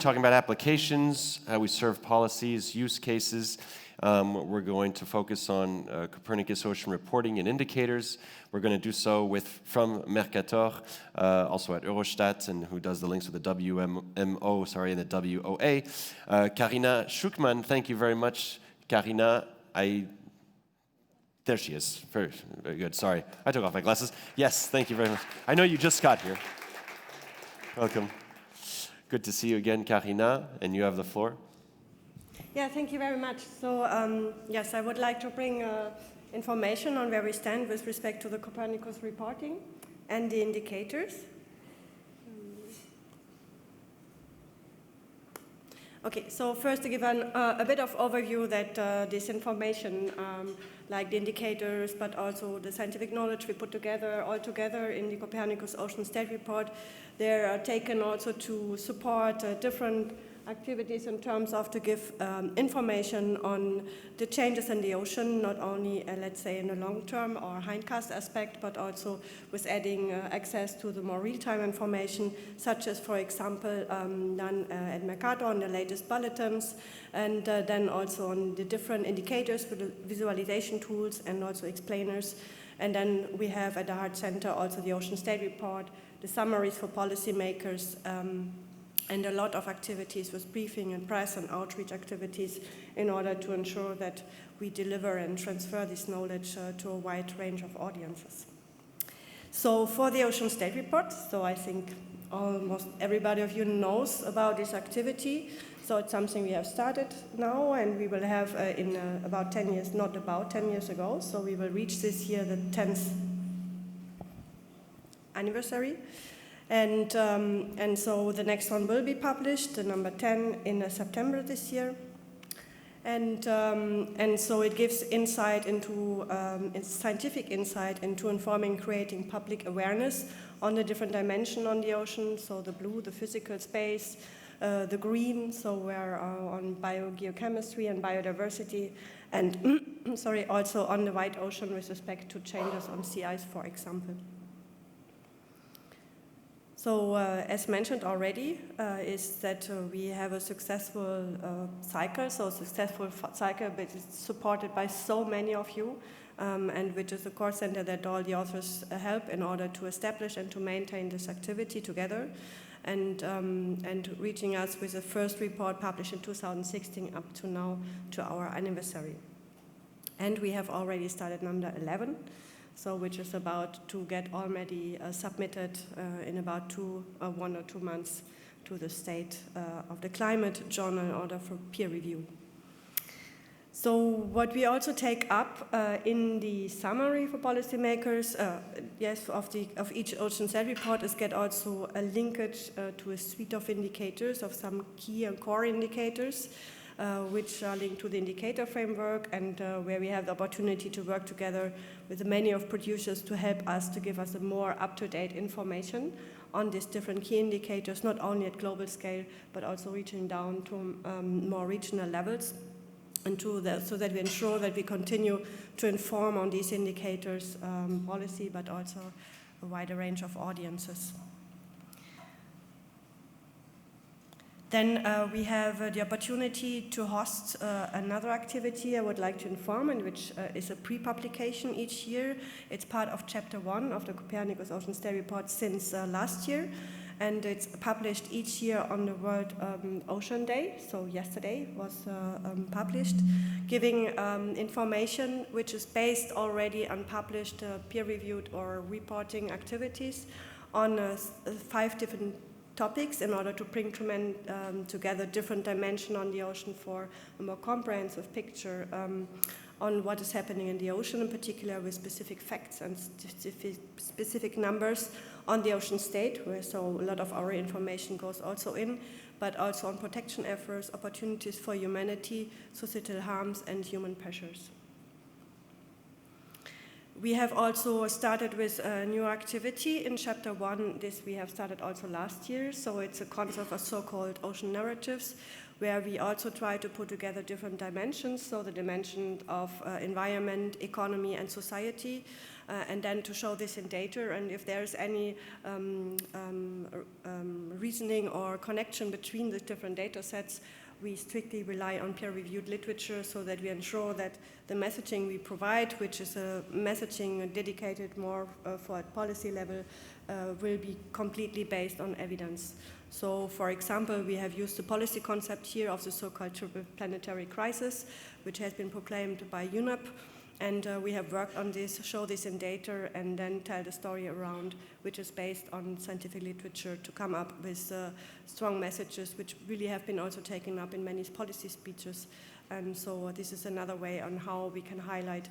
talking about applications, how we serve policies, use cases. We're going to focus on Copernicus ocean reporting and indicators. We're going to do so from Mercator, also at Eurostat, and who does the links with the WMO, sorry, and the WOA. Karina Schuckmann, thank you very much. Karina, there she is. Very, very good. Sorry, I took off my glasses. Yes, thank you very much. I know you just got here. Welcome. Good to see you again, Karina, and you have the floor. Yeah, thank you very much. So, yes, I would like to bring information on where we stand with respect to the Copernicus reporting and the indicators. Okay, so first to give a bit of overview that this information, like the indicators, but also the scientific knowledge we put together, all together in the Copernicus Ocean State Report, they're taken also to support different activities in terms of to give information on the changes in the ocean, not only, let's say, in the long-term or hindcast aspect, but also with adding access to the more real-time information, such as, for example, done at Mercator on the latest bulletins, and then also on the different indicators for the visualization tools and also explainers. And then we have at the Heart Center also the Ocean State Report, the summaries for policymakers, and a lot of activities with briefing and press and outreach activities in order to ensure that we deliver and transfer this knowledge to a wide range of audiences. So for the Ocean State Report, so I think almost everybody of you knows about this activity. So it's something we have started now, and we will have in about 10 years, not about 10 years ago, so we will reach this year the 10th anniversary. And so the next one will be published, the number 10, in September this year. And so it gives insight into, scientific insight into informing, creating public awareness on the different dimensions on the ocean. So the blue, the physical space, the green, so we're on biogeochemistry and biodiversity, and sorry, also on the white ocean with respect to changes on sea ice, for example. So, as mentioned already, is that we have a successful cycle, but it's supported by so many of you, and which is a core center that all the authors help in order to establish and to maintain this activity together, and reaching us with the first report published in 2016 up to now to our anniversary. And we have already started number 11. So which is about to get already submitted in about 1 or 2 months to the State of the Climate Journal in order for peer review. So what we also take up in the summary for policymakers, of each Ocean State Report is get also a linkage to a suite of indicators, of some key and core indicators, which are linked to the indicator framework, and where we have the opportunity to work together with many of producers to help us to give us a more up-to-date information on these different key indicators, not only at global scale, but also reaching down to more regional levels, and so that we ensure that we continue to inform on these indicators policy, but also a wider range of audiences. Then we have the opportunity to host another activity I would like to inform, and which is a pre-publication each year. It's part of Chapter 1 of the Copernicus Ocean State Report since last year, and it's published each year on the World Ocean Day, so yesterday was published, giving information which is based already on published peer-reviewed or reporting activities on 5 different topics in order to bring together different dimensions on the ocean for a more comprehensive picture on what is happening in the ocean, in particular with specific facts and specific numbers on the ocean state, where so a lot of our information goes also in, but also on protection efforts, opportunities for humanity, societal harms, and human pressures. We have also started with a new activity in Chapter 1. This we have started also last year. So it's a concept of so-called ocean narratives, where we also try to put together different dimensions. So the dimension of environment, economy, and society, and then to show this in data. And if there's any reasoning or connection between the different data sets, we strictly rely on peer-reviewed literature so that we ensure that the messaging we provide, which is a messaging dedicated more for at policy level, will be completely based on evidence. So, for example, we have used the policy concept here of the so-called triple planetary crisis, which has been proclaimed by UNEP. And we have worked on this, show this in data, and then tell the story around, which is based on scientific literature to come up with strong messages, which really have been also taken up in many policy speeches. And so this is another way on how we can highlight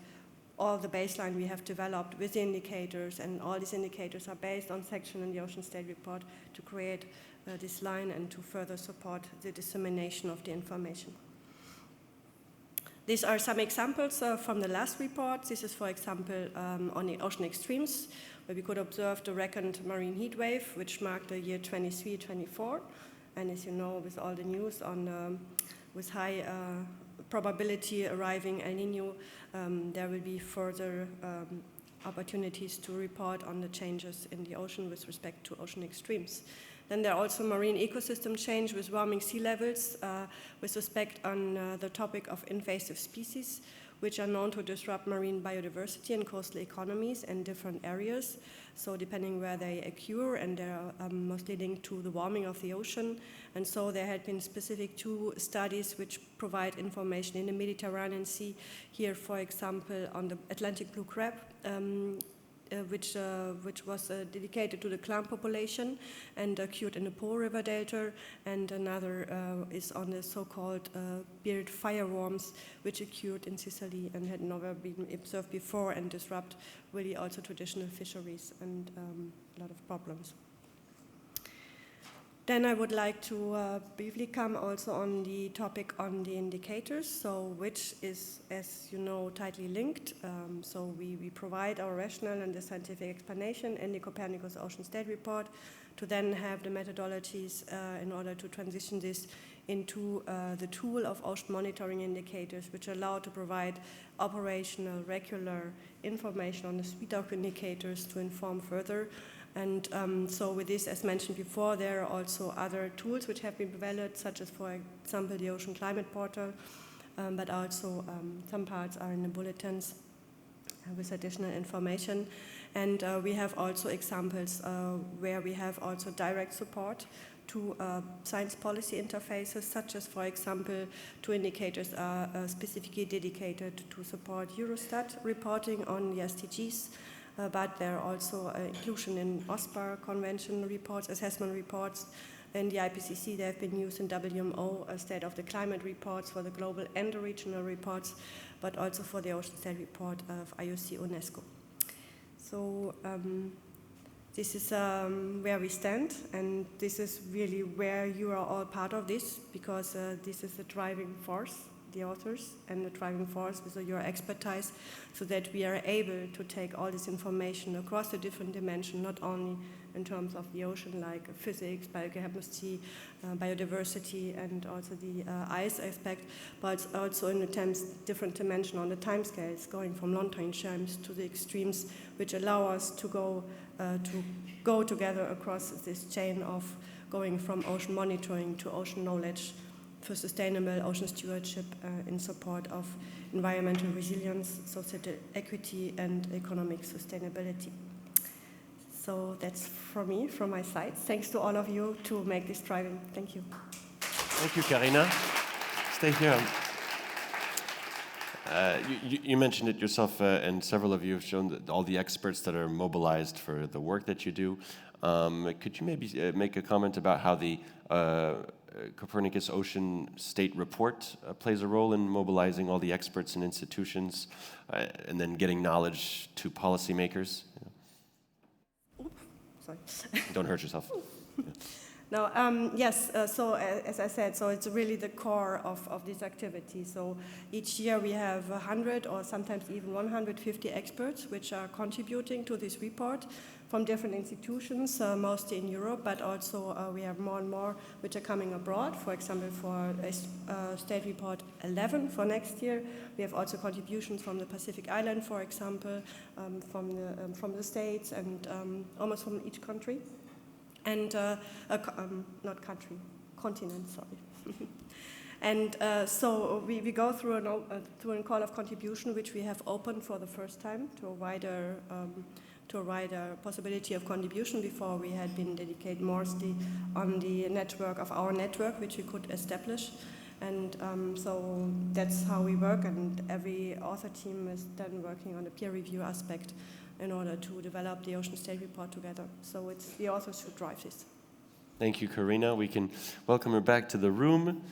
all the baseline we have developed with the indicators, and all these indicators are based on section in the Ocean State Report to create this line and to further support the dissemination of the information. These are some examples from the last report. This is, for example, on the ocean extremes, where we could observe the reckoned marine heat wave, which marked the year 23-24. And as you know, with all the news on with high probability arriving El Niño, there will be further opportunities to report on the changes in the ocean with respect to ocean extremes. Then there are also marine ecosystem change with warming sea levels with respect on the topic of invasive species, which are known to disrupt marine biodiversity and coastal economies in different areas. So depending where they occur, and they're mostly linked to the warming of the ocean. And so there had been specific 2 studies which provide information in the Mediterranean Sea. Here, for example, on the Atlantic blue crab, which was dedicated to the clam population and occurred in the Po River Delta, and another is on the so-called bearded fireworms, which occurred in Sicily and had never been observed before and disrupt really also traditional fisheries and a lot of problems. Then I would like to briefly come also on the topic on the indicators, so which is, as you know, tightly linked. So we provide our rationale and the scientific explanation in the Copernicus Ocean State Report to then have the methodologies in order to transition this into the tool of ocean monitoring indicators, which allow to provide operational, regular information on the suite of indicators to inform further. And so with this, as mentioned before, there are also other tools which have been developed, such as, for example, the Ocean Climate Portal, but also some parts are in the bulletins with additional information. And we have also examples where we have also direct support to science policy interfaces, such as, for example, 2 indicators are specifically dedicated to support Eurostat reporting on the SDGs. But there are also inclusion in OSPAR convention reports, assessment reports. In the IPCC, they have been used in WMO State of the Climate reports for the global and the regional reports, but also for the Ocean State Report of IOC UNESCO. So this is where we stand, and this is really where you are all part of this, because this is the driving force, the authors, and the driving force with your expertise, so that we are able to take all this information across the different dimensions, not only in terms of the ocean, like physics, biochemistry, biodiversity, and also the ice aspect, but also in the different dimension on the timescales, going from long-term terms to the extremes, which allow us to go together across this chain of going from ocean monitoring to ocean knowledge for sustainable ocean stewardship in support of environmental resilience, social equity, and economic sustainability. So that's from me, from my side. Thanks to all of you to make this driving. Thank you. Thank you, Karina. Stay here. You mentioned it yourself, and several of you have shown that all the experts that are mobilized for the work that you do. Could you maybe make a comment about how the Copernicus Ocean State Report plays a role in mobilizing all the experts and institutions and then getting knowledge to policymakers? Sorry. Don't hurt yourself. Yeah. Now, yes, as I said, so it's really the core of this activity. So each year we have 100 or sometimes even 150 experts which are contributing to this report from different institutions, mostly in Europe, but also we have more and more which are coming abroad. For example, for State Report 11 for next year, we have also contributions from the Pacific Island, for example, from the States, and almost from each country. And not country, continent, sorry. And so we go through a call of contribution, which we have opened for the first time to a wider possibility of contribution. Before we had been dedicated mostly on the network of our network, which we could establish. And so that's how we work, and every author team is then working on the peer review aspect in order to develop the Ocean State Report together. So it's the authors who drive this. Thank you, Karina. We can welcome her back to the room.